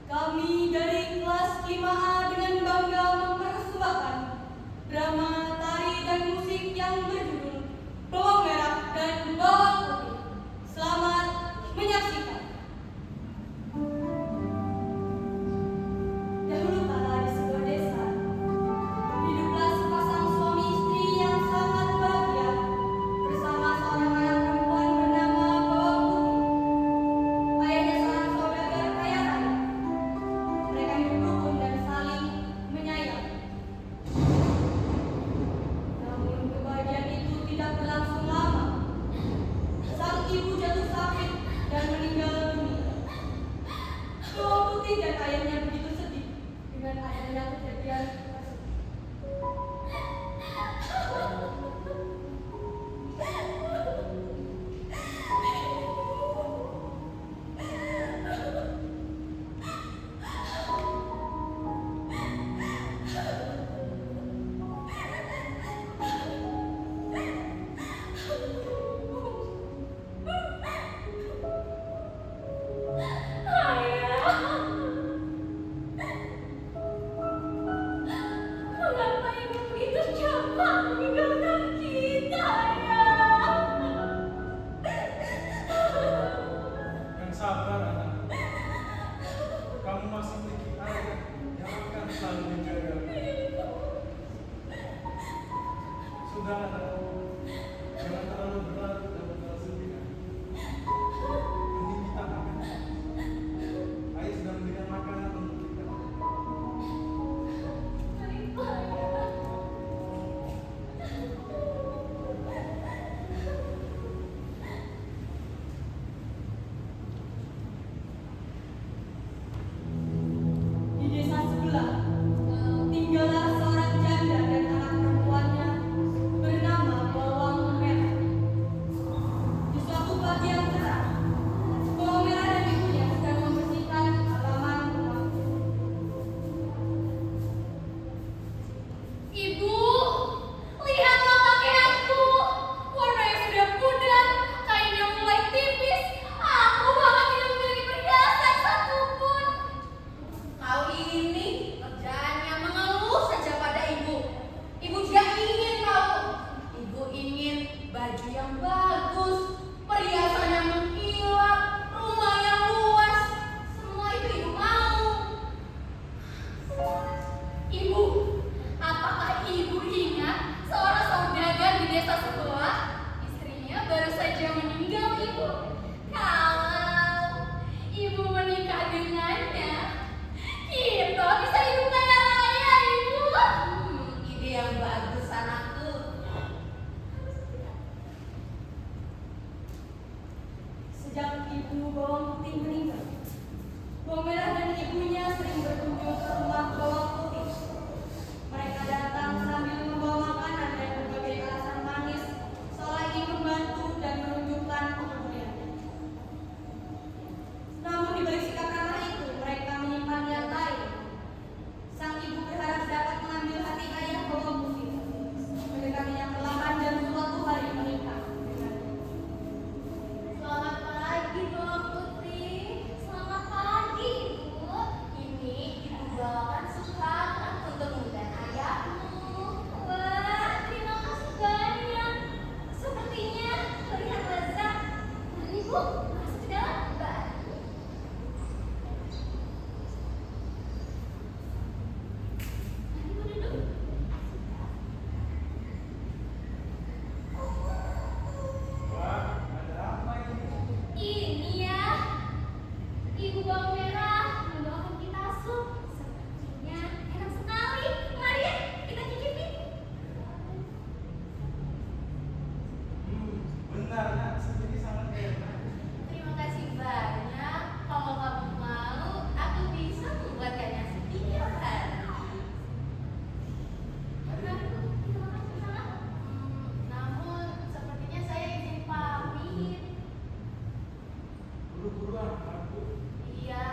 Kami dari kelas 5A dengan bangga mempersembahkan drama tari dan musik yang berjudul Bawang Merah dan Bawang Putih. Selamat menyaksikan. Dahulu kala di sebuah desa, hiduplah sepasang suami istri yang sangat bahagia bersama seorang anak perempuan bernama Bawang Putih. Ayahnya seorang saudagar kaya raya. Mereka hidup rukun dan saling menyayangi. Namun kebahagiaan itu tidak berlangsung lama. Sang ibu jatuh sakit dan meninggal dunia. Bawang Putih dan ayahnya begitu sedih dengan adanya kejadian tersebut. Mengapa ibu begitu cepat meninggalkan kita, Ayah? Yang sabar, anak. Kamu masih memiliki ayah yang akan selalu menjaga. Sudah, anak. Jangan terlalu berat dan terlalu sedih. Mending kita makan. Ayah sudah memberikan makanan untuk kita. Baiklah, Ayah. Di desa sebelah, tinggallah seorang janda dan anak perempuannya bernama Bawang Merah. Di suatu pagi yang cerah, Bawang Merah dan ibunya sedang membersihkan halaman rumah. Ibu, lihatlah pakaianku. Warnanya sudah pudar, kainnya mulai tipis. Aku bahkan tidak memiliki perhiasan satupun. Kau ini kerjaannya mengeluh saja pada ibu. Ibu juga ingin tahu. Ibu ingin baju yang bagus, perhiasan yang mengkilap, rumah yang luas. Semua itu ibu mau. Ibu, apakah ibu ingat seorang saudagar di desa sebelah? Istrinya baru saja meninggal, ibu. Kalau ibu menikah dengannya, kita bisa hidup kaya raya, ibu. Ide yang bagus, anakku. Sejak ibu Bawang Putih meninggal, Bawang Merah dan ibunya sering berkunjung ke rumah Bawang Putih. Mereka datang sambil membawa makanan dan berbagai alasan manis, seolah ingin membantu dan menunjukkan kepedulian. Namun di balik sikap ramah itu, mereka menyimpan niat lain. Sang ibu berharap dapat mengambil hati ayah Bawang Putih, mendekatinya perlahan dan suatu hari menikah dengannya. Selamat pagi, Bawang Putih. Selamat pagi, Ibu. Ini Ibu bawakan surat untuk mengundang ayahmu. Wah, terima kasih banyak. Sepertinya terlihat lezat. Ibu, masuk ke dalam. Baik. Mari, Ibu duduk. Wah, ada apa ini? Ini ya, Ibu Bawang Merah membawakan kita sup. Sepertinya enak sekali. Mari ya, kita cicipi. Benar, nak. Sendiri sangat enak. Terima kasih banyak. Kalau kamu mau, aku bisa membuatkannya setiap hari. Mari, Bu, kita makan bersama. Namun, sepertinya saya izin pamit. Buru-buruan, aku. Iya,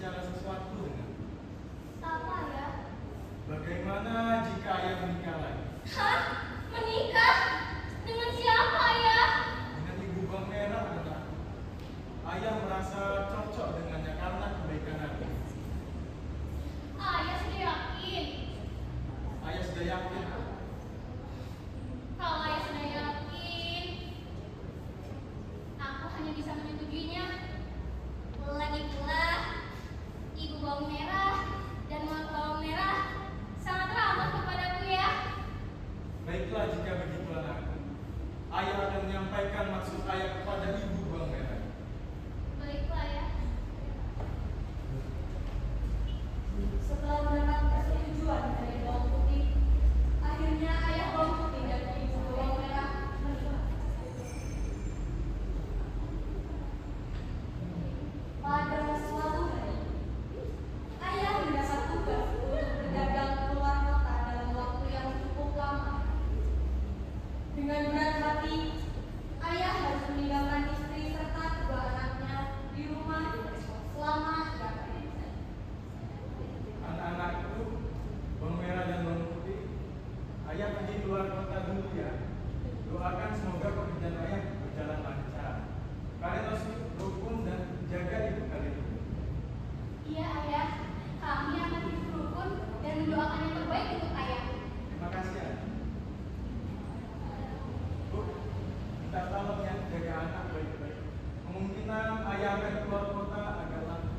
berbicara sesuatu dengan. Apa ya? Bagaimana jika ayah menikah lagi? Hah? Menikah? Dengan siapa ya? Dengan ibu Bang Merah, anakku. Ayah merasa cocok dengannya karena kebaikan hati. Ayah sudah yakin. Ayah sudah yakin. Kalau ayah sudah yakin, aku hanya bisa menyetujuinya. Lagi pula, ibu bawang merah dan mak bawang merah sangat ramah kepadaku ya. Baiklah jika begitu anakku. Ayah akan menyampaikan maksud ayah kepada ibu Bang Merah. Baiklah ya. Setelah mendapat persetujuan dari bawang putih, akhirnya ayah bawang putih dan ibu bawang merah menikah. Pada suatu hari, ayah mendapat tugas untuk berdagang keluar kota dalam waktu yang cukup lama. Dengan berat hati, ayah harus meninggalkan istri serta kedua anaknya di rumah selama 3 hari. Anak-anakku, Bang Merah dan Bang Putih, ayah pergi keluar kota dulu ya. Doakan semoga pekerjaan ayah berjalan lancar. Kalian harus rukun dan jaga ibu kalian. Iya ayah, kami akan hidup rukun dan mendoakan yang terbaik untuk ayah. Terima kasih ya. Bu, minta tolong ya jaga anak baik-baik. Kemungkinan ayah akan keluar kota agak lama.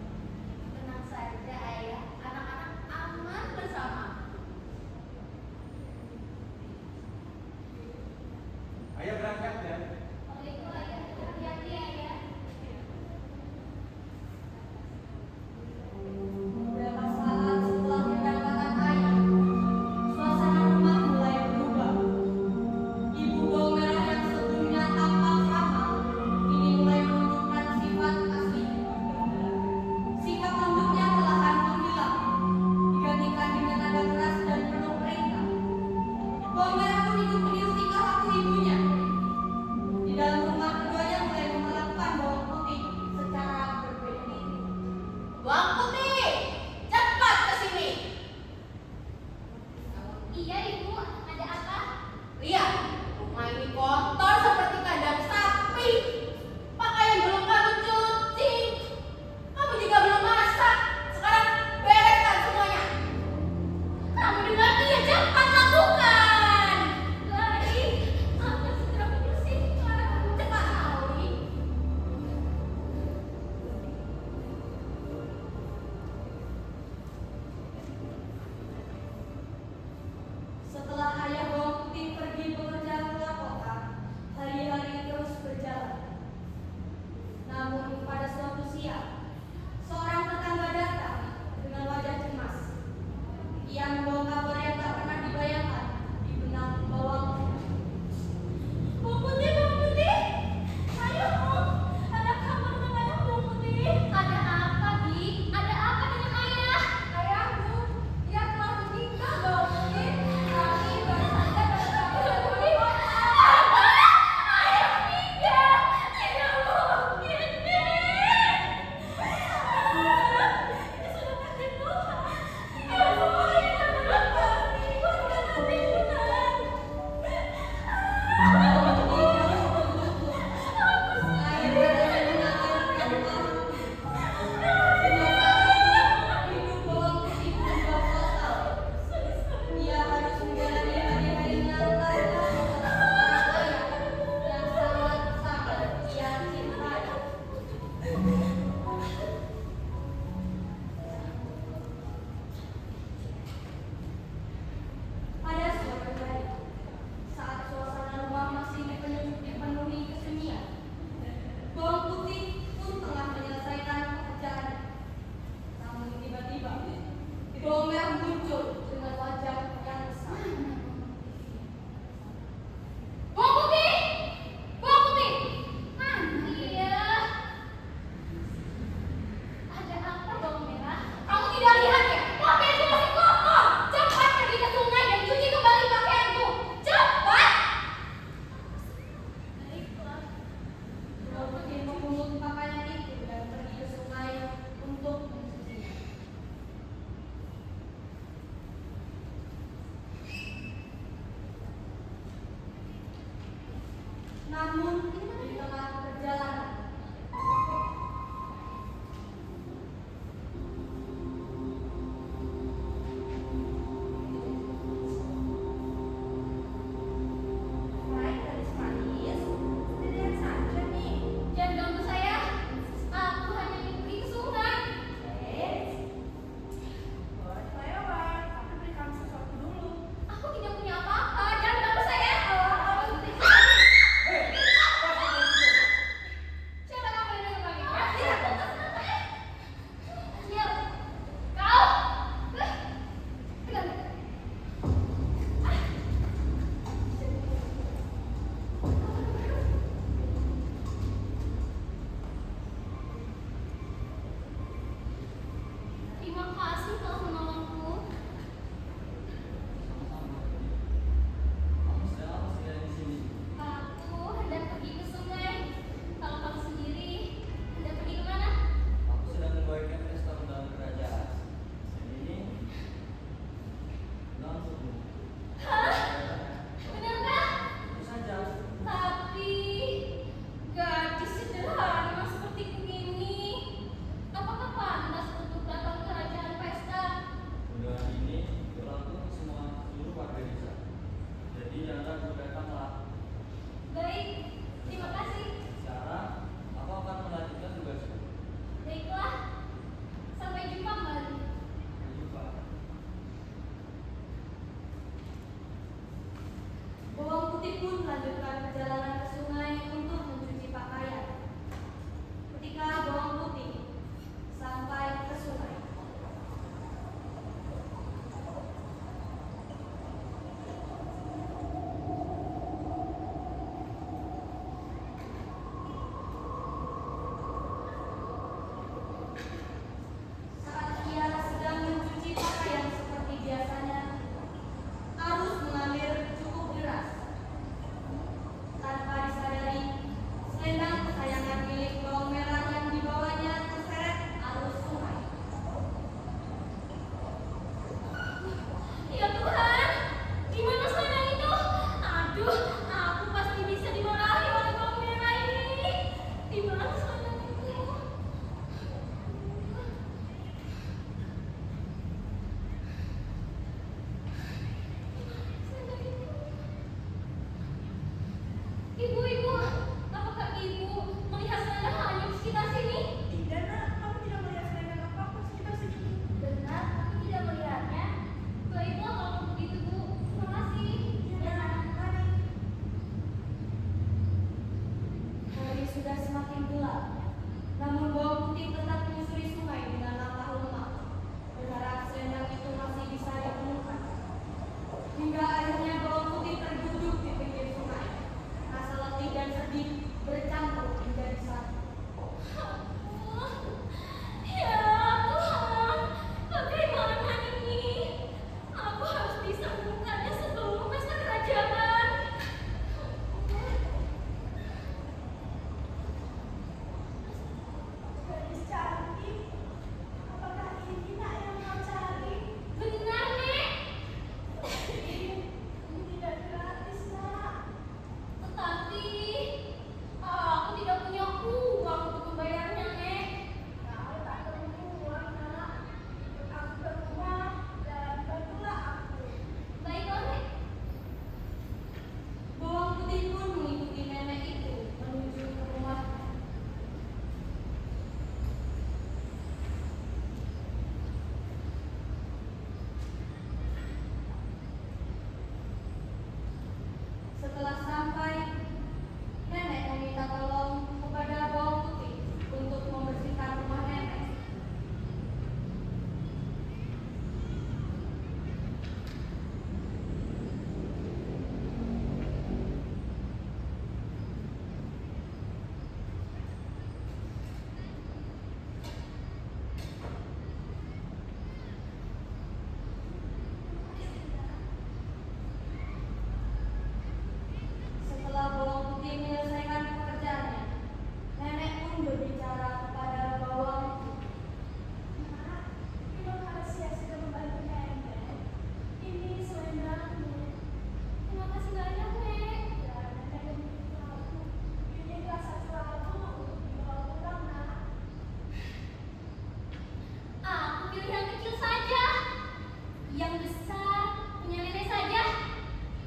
Tenang saja ayah, anak-anak aman bersama. Ayah berangkat ya. Baiklah ayah, hati-hati ayah. Beberapa saat setelah keberangkatan ayah, suasana rumah mulai berubah. Ibu bawang merah yang sebelumnya tampak ramah, kini mulai menunjukkan sifat aslinya. Sikap lembutnya perlahan menghilang, digantikan dengan nada keras dan penuh perintah. Bawang merah pun ikut meniru tingkah laku ibunya. Di dalam rumah keduanya mulai memperlakukan bawang putih secara berbeda. Bawang putih, cepat ke sini. Iya ibu, ada apa? Lihat, rumah ini kotor seperti kandang sapi. Pakaian belum kamu cuci. Kamu juga belum masak. Sekarang bereskan semuanya. Kamu dengar ya, cepat lakukan. Lari, aku segera bersihkan. Cepat Auri. Setelah yang besar, punya nenek saja.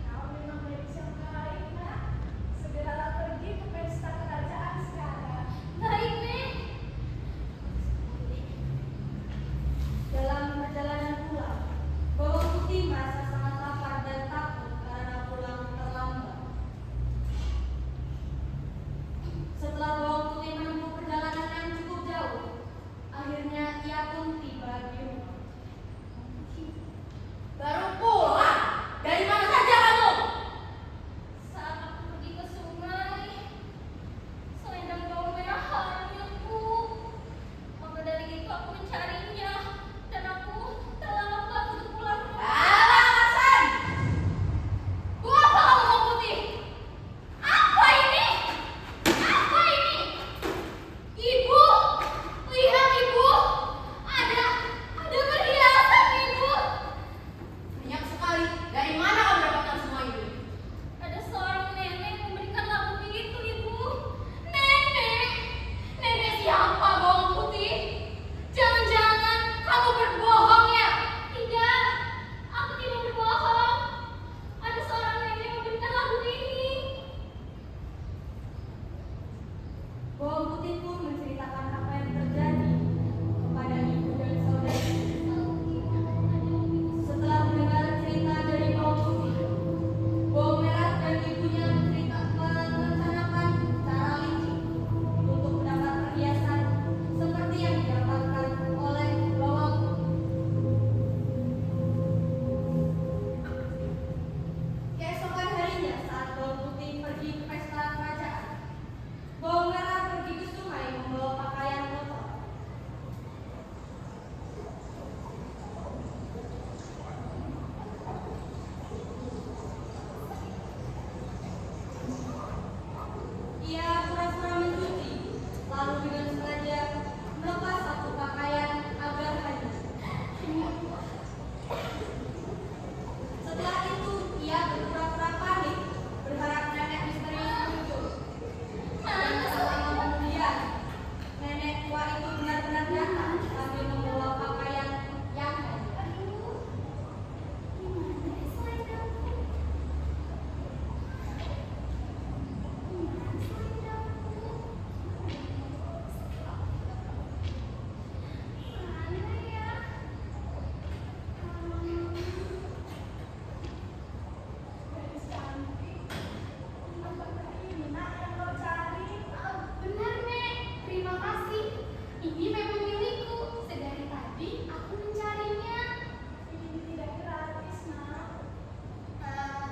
Kau memang gadis yang baik, nak. Segeralah pergi ke pesta kerajaan sekarang. Baik, Nek. Dalam perjalanan pulang, Bawang Putih merasa sangat lapar dan takut karena pulang terlambat. Setelah Bawang Putih menempuh perjalanan yang cukup jauh, akhirnya ia pun tiba di rumah. Baru pulang? Dari mana saja kamu? Saat aku pergi ke sungai, selendang bawang merah hanyutku. Maka dari itu aku mencarinya, dan aku terlambat untuk pulang. Alasan! Buat apa kamu bawang putih? Apa ini? Apa ini? Ibu, lihat ibu, ada perhiasan ibu. Banyak sekali. Dari mana kamu dapatkan semua ini? Ada seorang nenek memberikan labu itu ibu. Nenek, nenek siapa bawang putih? Jangan-jangan kamu berbohong ya? Tidak, aku tidak berbohong. Ada seorang nenek yang memberikan labu ini. Bawang Putih pun menceritakan apa yang terjadi kepada ibu dan saudari. Setelah mendengar cerita dari Bawang Putih, Bawang Merah dan ibunya merencanakan cara licik untuk mendapat perhiasan seperti yang didapatkan oleh Bawang Putih. Keesokan harinya saat Bawang Putih pergi ke pesta kerajaan, Bawang Merah pergi ke sungai membawa pakaian kotor. Ia pura-pura mencuci, lalu dengan sengaja melepas satu pakaian agar hanyut. Setelah itu, ia berpura-pura panik, berharap nenek misterius muncul. Dan tak lama kemudian, nenek tua itu benar-benar datang sambil membawa pakaian yang hanyut. Gadis cantik. Apakah ini, nak, yang kau cari? Benar, Nek. Terima kasih. Ini memang milikku. Sedari tadi aku mencarinya. Ini tidak gratis, nak.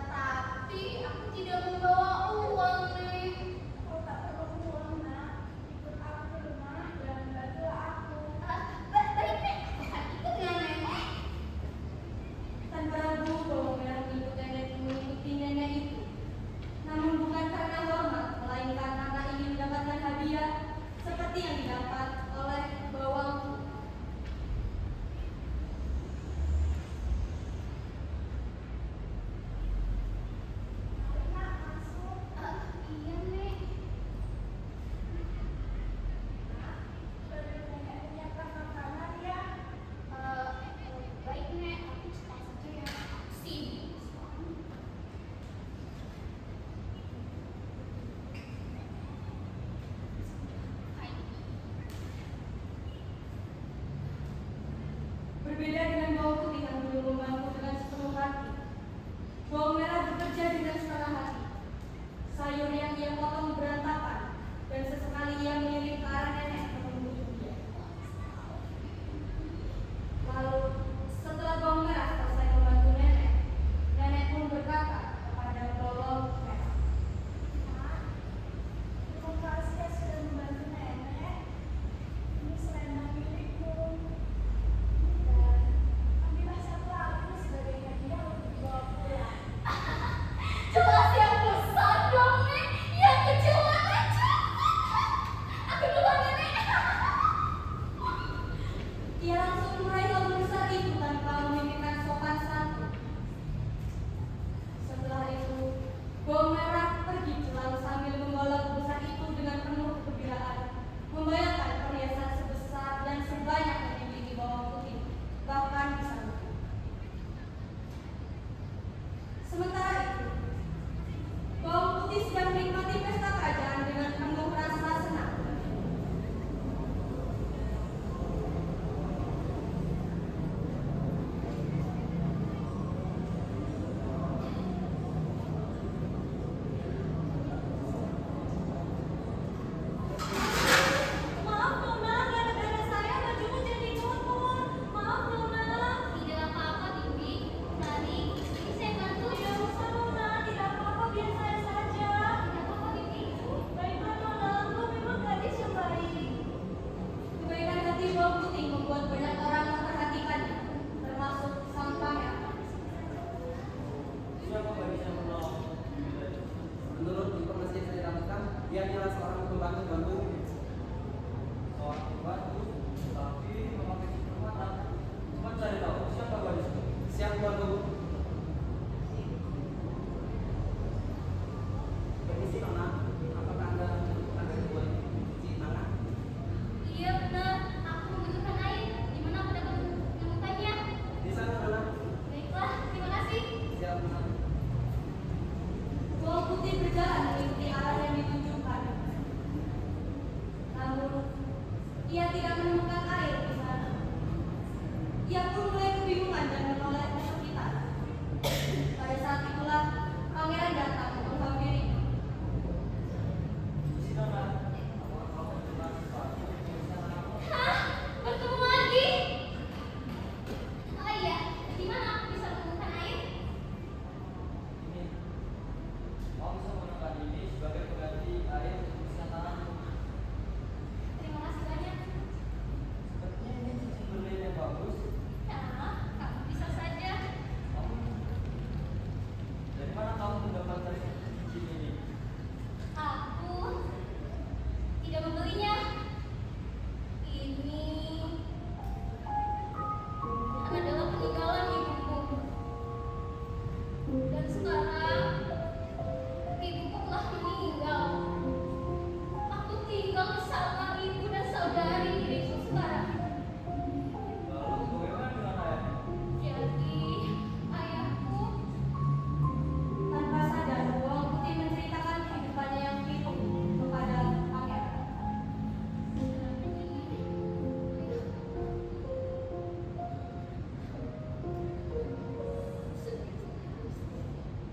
Tapi aku tidak membawa uang, Nek. Kau tak perlu pulang, nak. Ikut aku ke rumah dan bantulah aku. Baik, Nek. Aku akan ikut dengan nenek. Tanpa ragu, Bawang Merah mengikuti nenek itu. Namun bukan karena hormat, melainkan karena ingin mendapatkan hadiah seperti yang didapat oleh Bawang Putih. Nak, masuk. Iya, Nek. Beri nenek menyiapkan makanan, ya. Baik, Nek. Aku cepat saja ya. Sini. Berbeda dengan Bawang Putih yang belum membantu dengan sepenuh hati, Bawang Merah bekerja dengan setengah hati. Sayur yang ia potong berantakan, dan sesekali ia mengirim ke arah nenek untuk membujuk dia. Lalu, setelah Bawang Merah selesai membantu nenek, nenek pun berkata kepada Bawang Merah, Nak, terima kasih ya sudah membantu nenek. Ini selendang milikmu. Dan ambillah satu lagi sebagai hadiah untuk dibawa pulang. Jelas yang besar dong, Nek. Yang kecil mana? Aku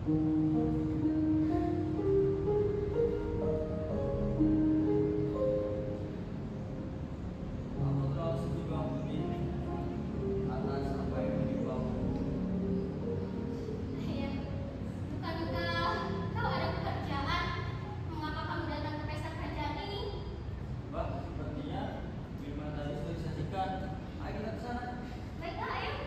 Aku terlalu sedih Bang Budi atas apa yang menimpa aku. Iya. Bukankah kau ada pekerjaan? Mengapa kamu datang ke pesta kerajaan ini? Mbak, sepertinya minuman tadi sudah disajikan. Ayo kita ke sana. Baiklah, ayo.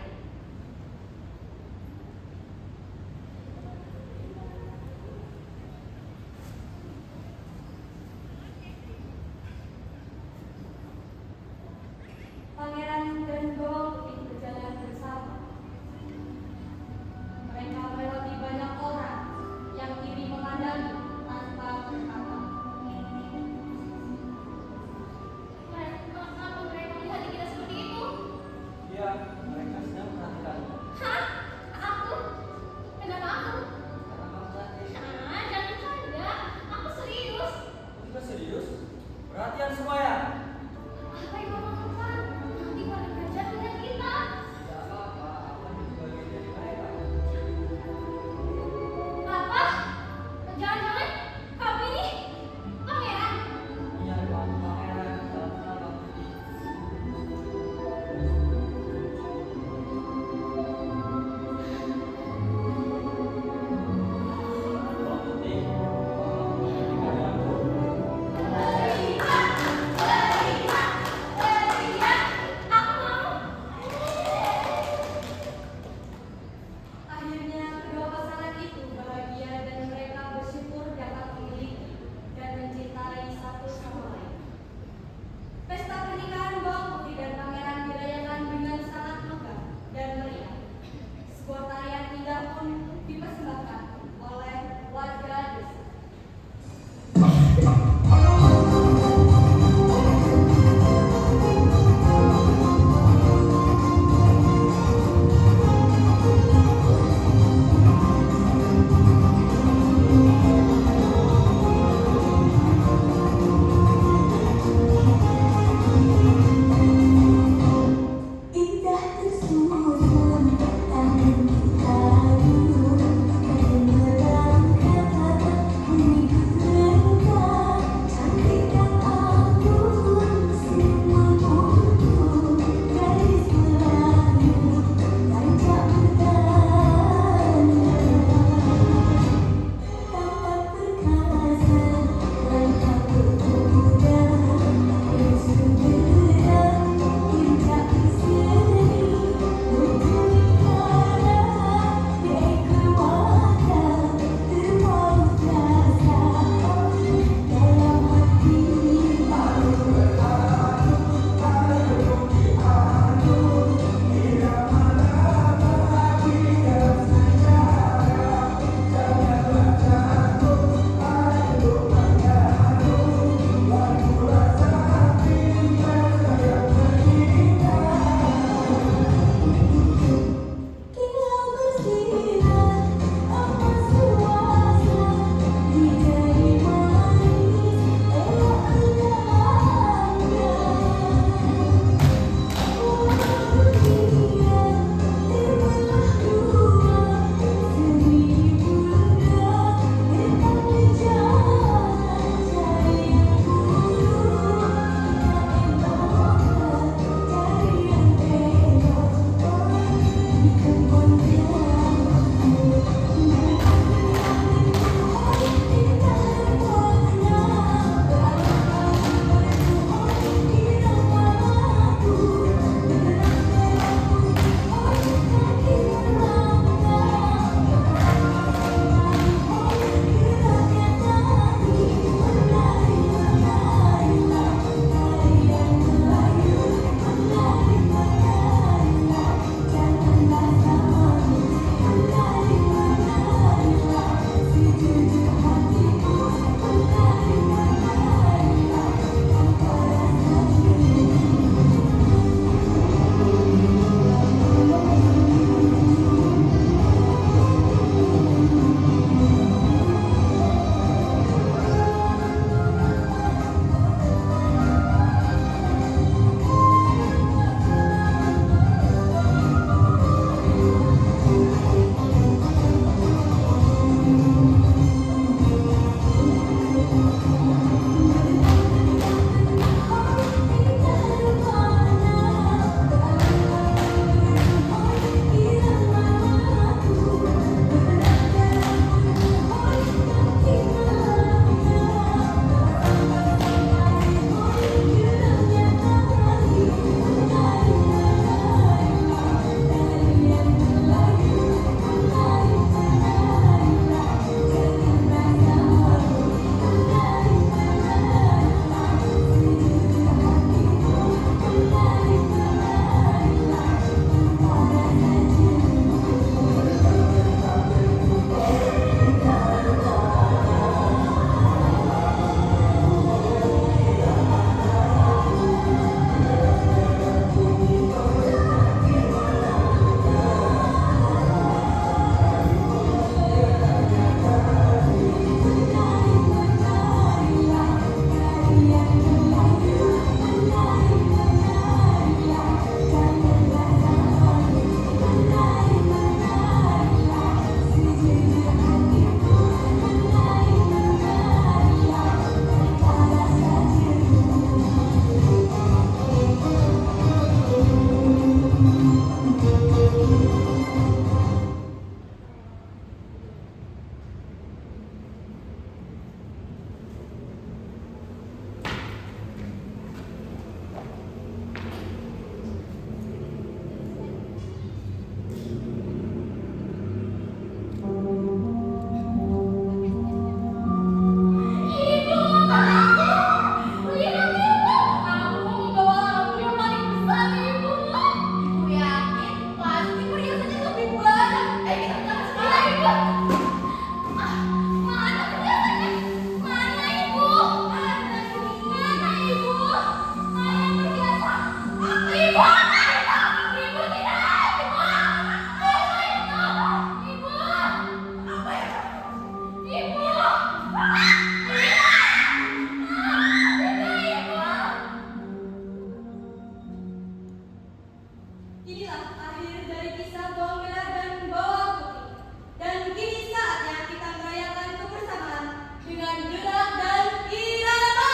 Inilah akhir dari kisah bawang merah dan bawang putih. Dan kini saatnya kita merayakan kebersamaan dengan gerak dan irama.